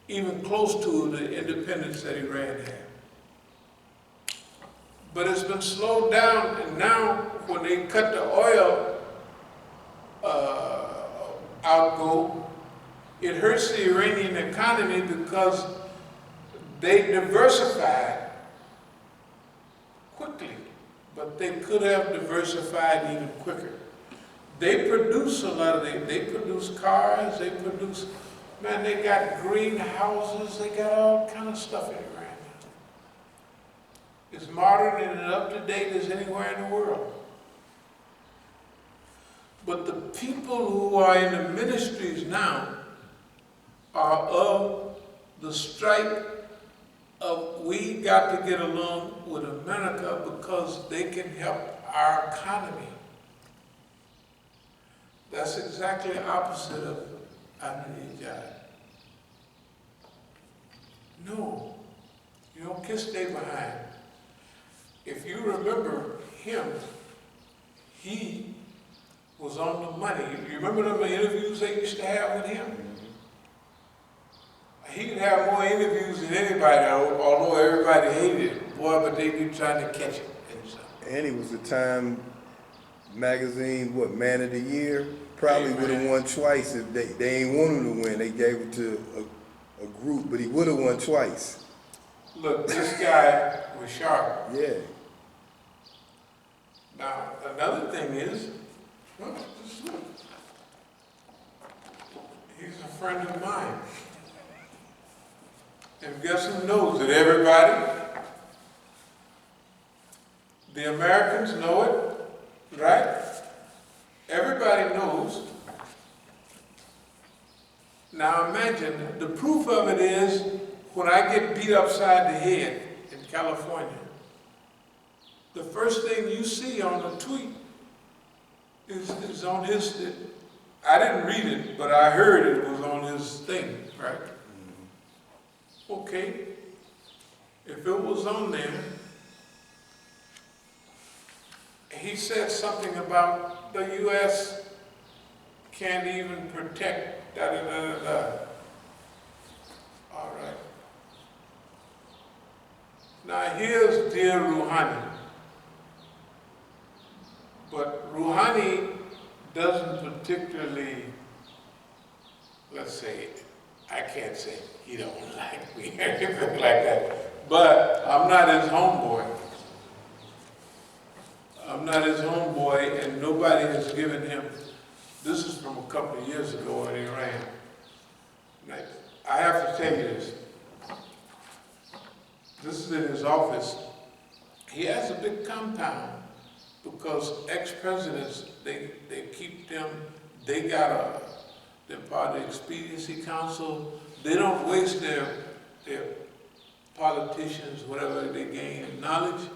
even close to the independence that Iran had. But it's been slowed down, and now when they cut the oil outgo, it hurts the Iranian economy because they diversified quickly, but they could have diversified even quicker. They produce a lot of they produce cars, they produce, man, they got greenhouses, they got all kind of stuff in Iran. It's modern and up to date as anywhere in the world. But the people who are in the ministries now are of the stripe of we got to get along with America because they can help our economy. That's exactly opposite of Ahmadiyya. No, you don't kiss they behind. If you remember him, he was on the money. You remember the interviews they used to have with him? He could have more interviews than anybody, although everybody hated him. Boy, but they be trying to catch him. And he was the Time magazine, Man of the Year? Probably would have won twice if they ain't want him to win. They gave it to a group, but he would have won twice. Look, this guy was sharp. Yeah. Now, another thing is, he's a friend of mine. And guess who knows it? Everybody? The Americans know it, right? Everybody knows. Now imagine, the proof of it is when I get beat upside the head in California, the first thing you see on the tweet is on his, I didn't read it, but I heard it was on his thing, right? Okay, if it was on there, he said something about the U.S. can't even protect, da-da-da-da-da. All right. Now here's dear Rouhani. But Rouhani doesn't particularly, let's say, I can't say he don't like me or anything like that, but I'm not his homeboy. I'm not his homeboy, and nobody has given him, this is from a couple of years ago in Iran. I have to tell you this. This is in his office. He has a big compound because ex-presidents, they keep them, they're part of the Expediency Council. They don't waste their politicians, whatever they gain in knowledge,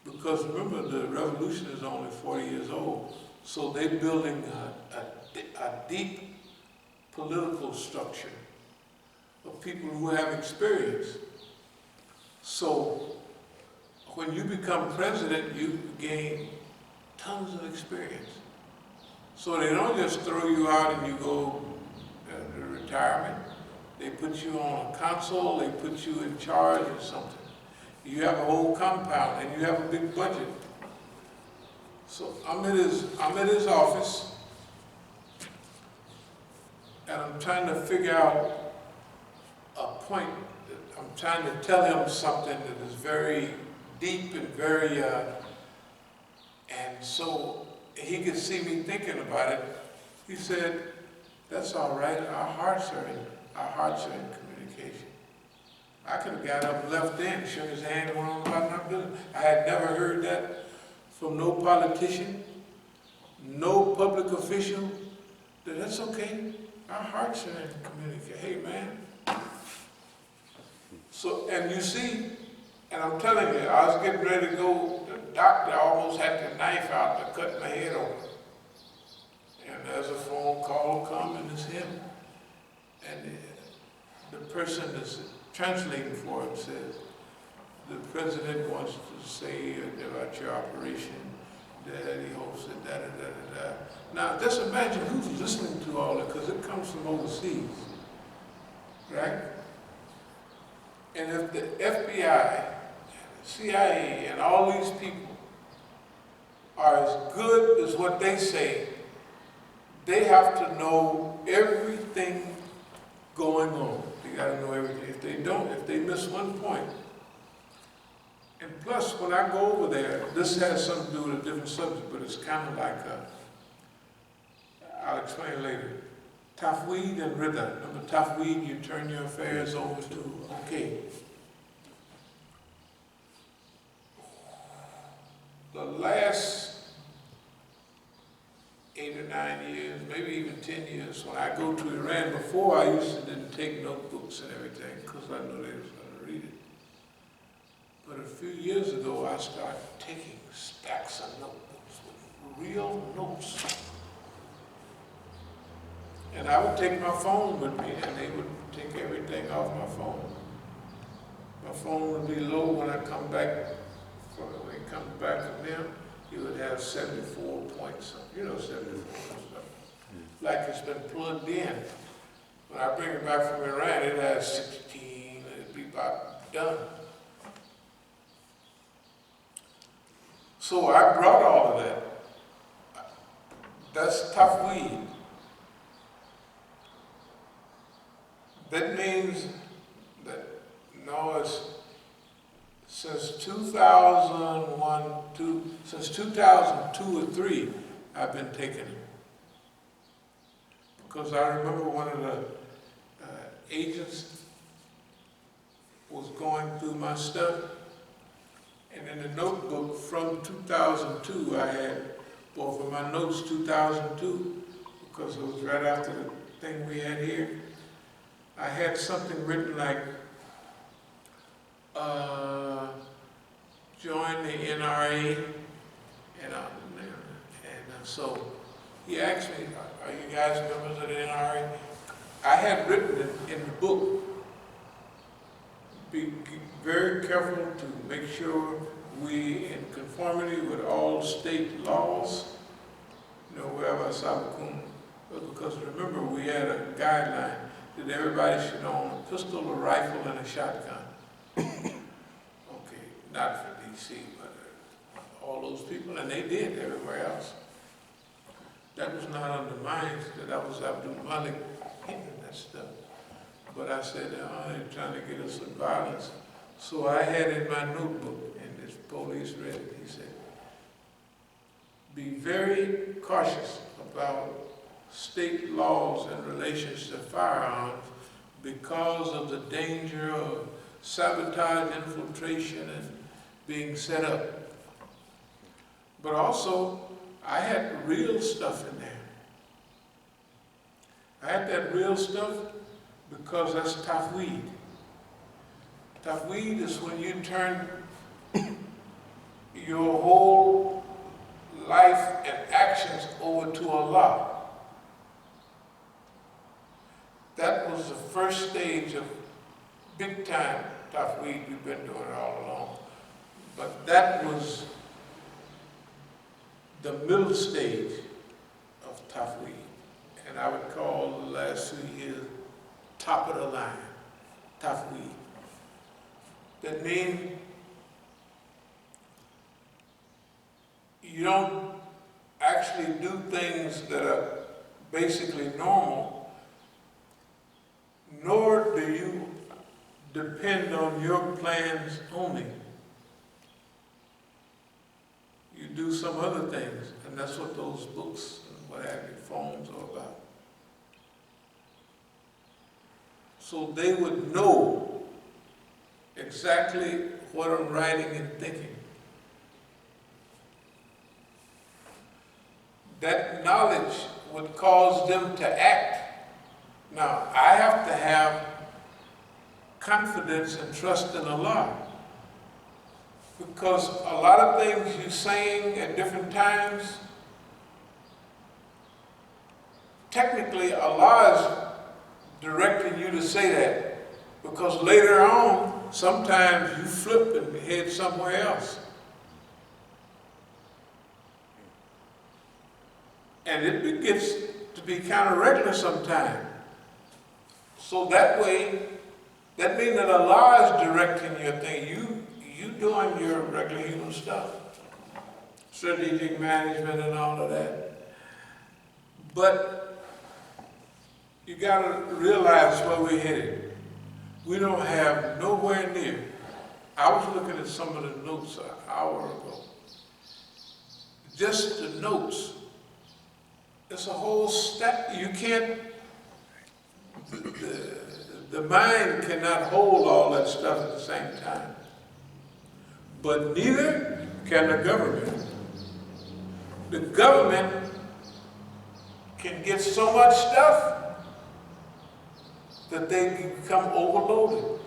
because remember the revolution is only 40 years old, so they're building a deep political structure of people who have experience. So when you become president, you gain tons of experience. So they don't just throw you out and you go to retirement. They put you on a console, they put you in charge or something. You have a whole compound and you have a big budget. So I'm at his office and I'm trying to figure out a point. I'm trying to tell him something that is very deep and very, and so he could see me thinking about it. He said, "That's all right, our hearts are in communication." I could have got up, left then, shook his hand, and went on about my business. I had never heard that from no politician, no public official, that's okay, our hearts are in communication. Hey man. So, and you see, and I'm telling you, I was getting ready to go, the doctor almost had the knife out to cut my head open. And there's a phone call come and it's him. And the person that's translating for him says, the president wants to say about your operation, that he hopes that da-da-da-da-da. Now just imagine who's listening to all that, because it comes from overseas. right? And if the FBI, CIA, and all these people are as good as what they say, they have to know everything going on. They gotta know everything. If they don't, if they miss one point, and plus when I go over there, this has something to do with a different subject, but it's kind of like, I'll explain later. Tafweed and Rida. Remember Tafweed, you turn your affairs over to, okay. The last 8 or 9 years, maybe even 10 years, when I go to Iran, before I used to didn't take notebooks and everything, because I knew they was going to read it. But a few years ago, I started taking stacks of notebooks with real notes. And I would take my phone with me, and they would take everything off my phone. My phone would be low when I come back, when it comes back from them, you would have 74 points, 74 or something. Like it's been plugged in. When I bring it back from Iran, it has 16, it'd be about done. So I brought all of that. That's Tafweed. That means that, no, it's since 2001, since 2002 or 3, I've been taking it. Because I remember one of the agents was going through my stuff, and in the notebook from 2002, I had both of my notes 2002, because it was right after the thing we had here. I had something written like, join the NRA, and so he asked me, are you guys members of the NRA? I had written it in the book. Be very careful to make sure we in conformity with all state laws, we have As-Sabiqun, because remember we had a guideline that everybody should own a pistol, a rifle, and a shotgun. Okay, not for DC, but all those people, and they did everywhere else. That was not under mine, that was Abdul-Malik hitting that stuff. But I said, they're trying to get us with violence. So I had in my notebook, and this police read it, he said, be very cautious about state laws in relation to firearms because of the danger of sabotage, infiltration, and being set up. But also, I had real stuff in there. I had that real stuff because that's Tafweed. Tafweed is when you turn your whole life and actions over to Allah. That was the first stage of big time Tafweed. We've been doing it all along. But that was the middle stage of Tafweed. And I would call the last 2 years top of the line, Tafweed. That means you don't actually do things that are basically normal, nor do you depend on your plans only. You do some other things, and that's what those books and what have you, phones are about. So they would know exactly what I'm writing and thinking. That knowledge would cause them to act. Now, I have to have confidence and trust in Allah. Because a lot of things you're saying at different times, technically Allah is directing you to say that. Because later on, sometimes you flip and head somewhere else. And it gets to be kind of regular sometimes. So that way, that means that Allah is directing your thing. You doing your regular human stuff. Strategic management and all of that. But you gotta realize where we're headed. We don't have nowhere near. I was looking at some of the notes an hour ago. Just the notes. It's a whole step. You can't, the mind cannot hold all that stuff at the same time. But neither can the government. The government can get so much stuff that they become overloaded.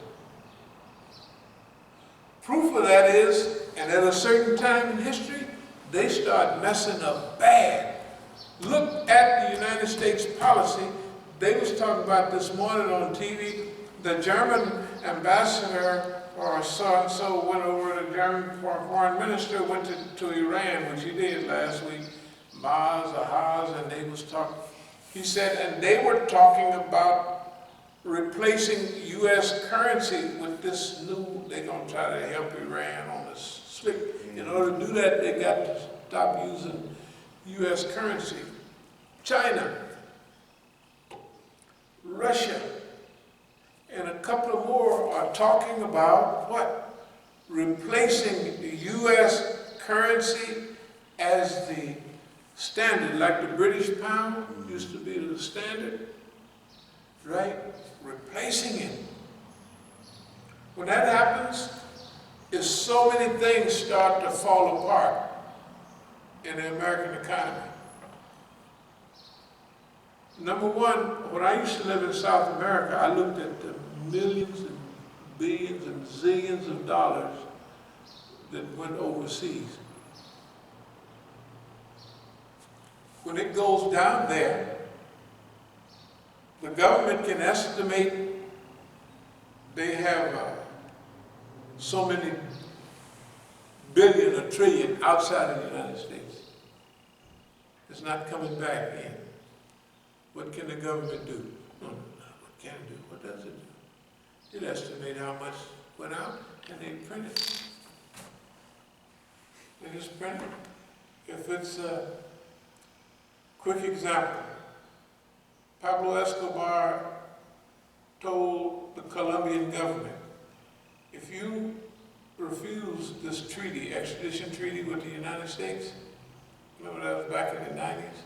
Proof of that is, and at a certain time in history, they start messing up bad. Look at the United States policy. They was talking about this morning on TV. The German ambassador or so-and-so went over, the German foreign minister went to Iran, which he did last week, and they was talking. He said, and they were talking about replacing U.S. currency with this new, they're going to try to help Iran on this slick. In order to do that, they got to stop using U.S. currency. China, Russia, and a couple of more are talking about what? Replacing the U.S. currency as the standard, like the British pound used to be the standard, right? Replacing it. When that happens, is so many things start to fall apart in the American economy. Number one, when I used to live in South America, I looked at the millions and billions and zillions of dollars that went overseas. When it goes down there, the government can estimate they have so many billion or trillion outside of the United States. It's not coming back in. What can the government do? What can it do? What does it do? It estimates how much went out and they print it. They just print it. If it's a quick example, Pablo Escobar told the Colombian government, if you refuse this treaty, extradition treaty with the United States, remember that was back in the 90s?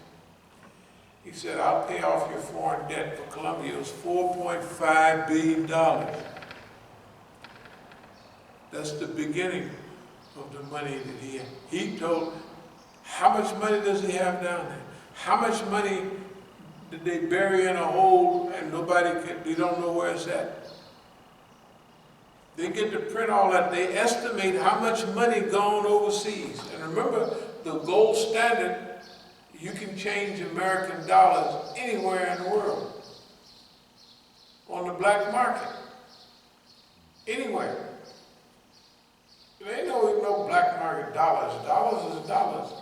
He said, I'll pay off your foreign debt for Colombia. It was $4.5 billion. That's the beginning of the money that he had. He told, how much money does he have down there? How much money did they bury in a hole and we don't know where it's at? They get to print all that. They estimate how much money gone overseas. And remember, the gold standard, you can change American dollars anywhere in the world. On the black market. Anywhere. There ain't no black market dollars. Dollars is dollars.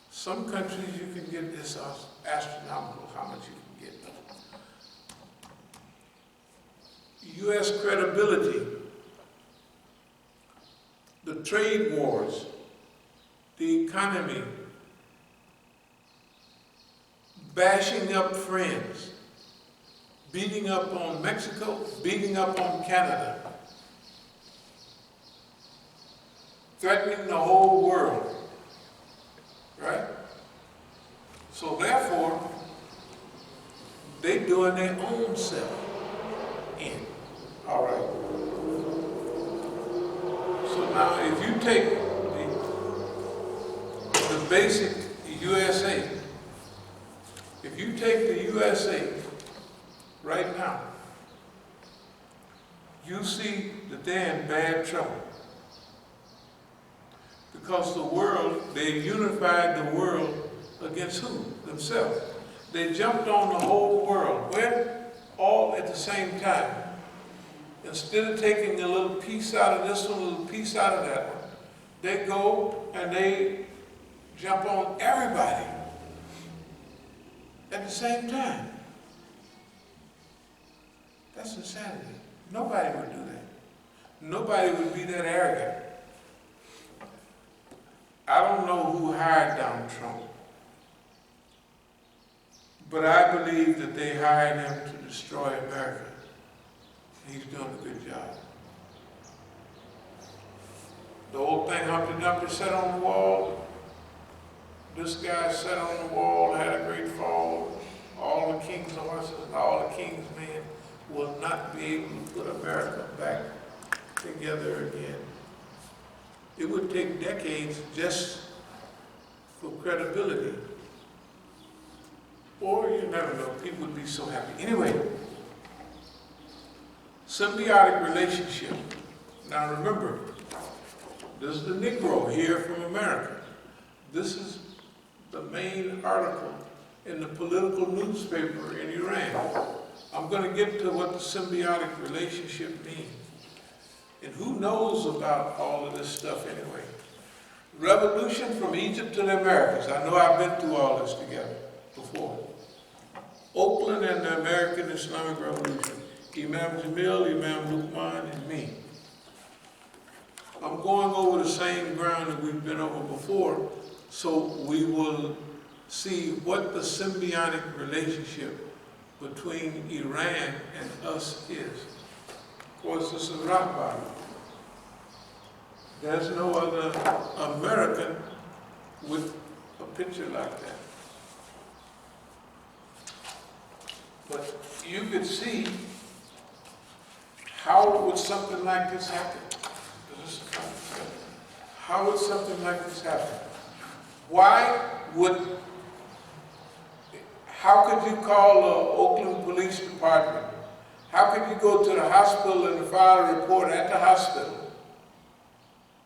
Some countries you can get this astronomical, how much you can get. U.S. credibility, the trade wars, the economy, bashing up friends, beating up on Mexico, beating up on Canada, threatening the whole world, right? So therefore, they're doing their own self in. All right. So now if you take the basic USA, if you take the USA right now, you see that they're in bad trouble. Because the world, they unified the world against who? Themselves. They jumped on the whole world. When? All at the same time. Instead of taking a little piece out of this one, a little piece out of that one, they go and they jump on everybody at the same time. That's insanity. Nobody would do that. Nobody would be that arrogant. I don't know who hired Donald Trump, but I believe that they hired him to destroy America. He's doing a good job. The old thing Humpty Dumpty sat on the wall, this guy sat on the wall, had a great fall. All the king's horses and all the king's men will not be able to put America back together again. It would take decades just for credibility. Or you never know, people would be so happy. Anyway, symbiotic relationship. Now remember, this is the Negro here from America. This is the main article in the political newspaper in Iran. I'm going to get to what the symbiotic relationship means. And who knows about all of this stuff anyway? Revolution from Egypt to the Americas. I know I've been through all this together before. Oakland and the American Islamic Revolution. Imam Jamil, Imam Luqman, and me. I'm going over the same ground that we've been over before, so we will see what the symbiotic relationship between Iran and us is. Of course, this is rock bottom. There's no other American with a picture like that. But you could see how would something like this happen? How would something like this happen? How could you call the Oakland Police Department? How could you go to the hospital and file a report at the hospital?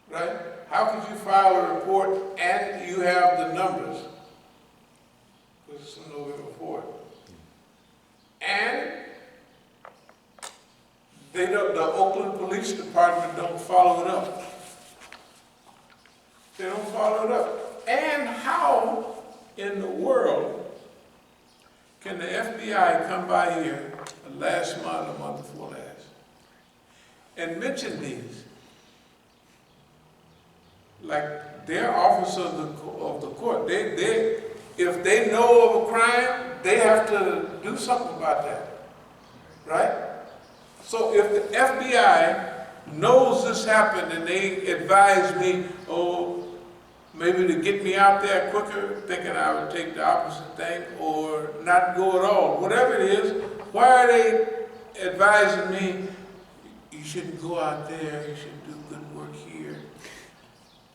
Right? How could you file a report and you have the numbers? Because it's a November report. And the Oakland Police Department don't follow it up. They don't follow it up. And how in the world can the FBI come by here last month, a month before last, and mention these? Like they're officers of the court. If they know of a crime, they have to do something about that, right? So if the FBI knows this happened and they advise me, maybe to get me out there quicker, thinking I would take the opposite thing or not go at all, whatever it is, why are they advising me, you shouldn't go out there, you should do good work here?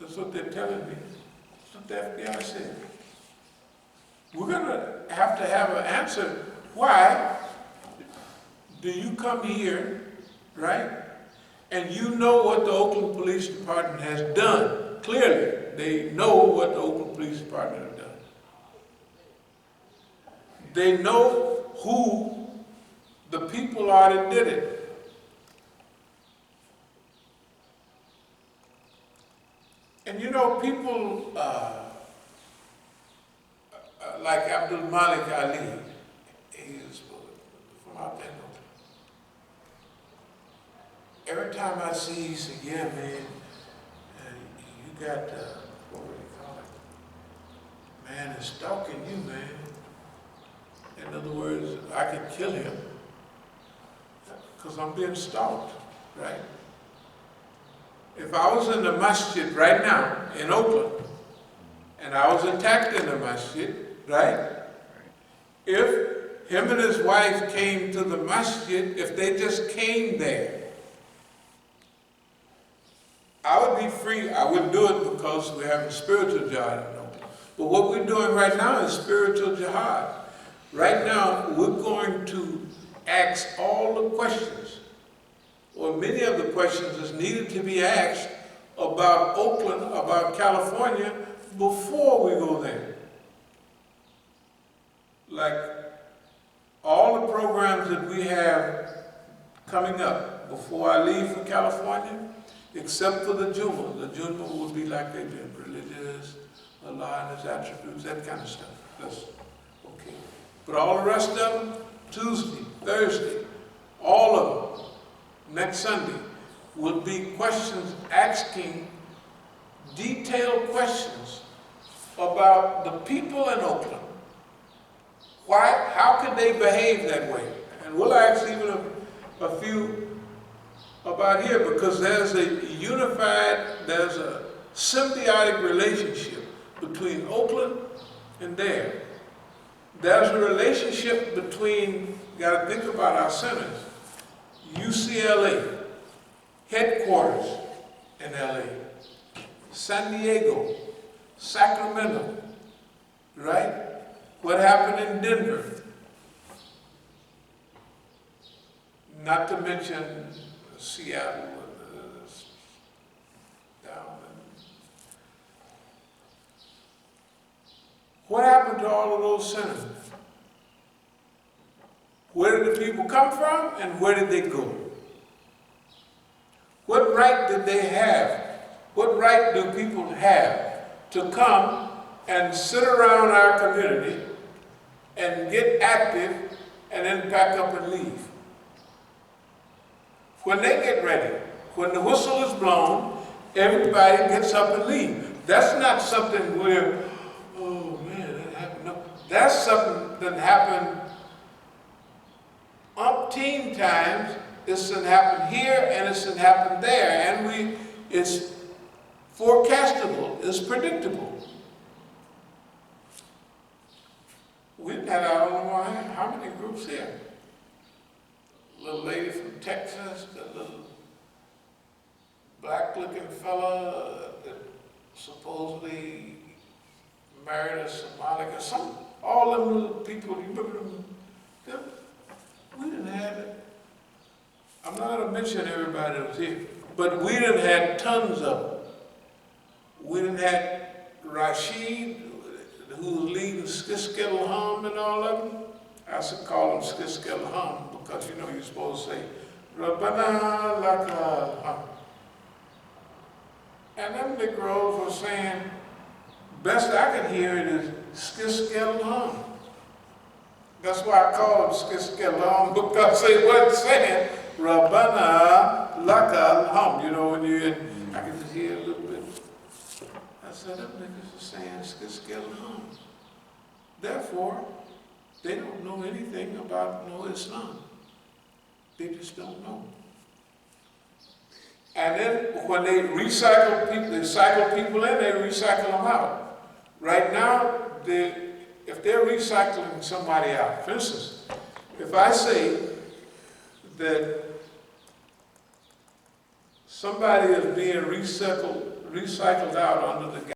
That's what they're telling me. That's what the FBI said. We're going to have an answer. Why do you come here, right, and you know what the Oakland Police Department has done? Clearly, they know what the Oakland Police Department have done. They know who the people are that did it. And you know, people like Ali, he's from out there. Every time I see, he said, yeah, man, you got, what do you call it? Man is stalking you, man. In other words, I could kill him because I'm being stalked, right? If I was in the Masjid right now in Oakland and I was attacked in the Masjid, right? If him and his wife came to the Masjid, if they just came there, I would be free. I wouldn't do it because we're having spiritual jihad. But what we're doing right now is spiritual jihad. Right now, we're going to ask all the questions, or many of the questions that's needed to be asked about Oakland, about California, before we go there. Like all the programs that we have coming up before I leave for California, except for the Juma. The Juma will be like they've been, religious, Allah and His attributes, that kind of stuff. That's okay. But all the rest of them, Tuesday, Thursday, all of them, next Sunday, will be questions asking detailed questions about the people in Oakland. Why, how could they behave that way? And we'll ask even a few about here, because there's there's a symbiotic relationship between Oakland and there. There's a relationship between, you gotta think about our centers, UCLA, headquarters in LA, San Diego, Sacramento, right? What happened in Denver? Not to mention Seattle, down. What happened to all of those centers? Where did the people come from and where did they go? What right did they have? What right do people have to come and sit around our community and get active and then pack up and leave? When they get ready, when the whistle is blown, everybody gets up and leaves. That's not something where, oh man, that happened. No, that's something that happened umpteen times. It's done happen here and it's done happen there, and it's forecastable, it's predictable. We've had, I don't know how many groups here. Little lady from Texas, the little black-looking fella that supposedly married a Somali or something. All them little people, you remember them? We didn't have it. I'm not going to mention everybody that was here, but we done had tons of them. We done had Rashid, who was leading Skiskittle Hum and all of them. I used to call them Skiskittle Hum because, you know, you're supposed to say, Rabbana Laka Hum. And them Negroes were saying, best I could hear it is Skiskittle Hum. That's why I call them Skiskittle Hum, because they wasn't saying Rabbana Laka Hum. You know, when you're in, I can just hear a little bit. I said, them niggas are saying Skiskittle Hum. Therefore, they don't know anything about no Islam. They just don't know. And then when they recycle people, they cycle people in, they recycle them out. Right now, if they're recycling somebody out, for instance, if I say that somebody is being recycled out under the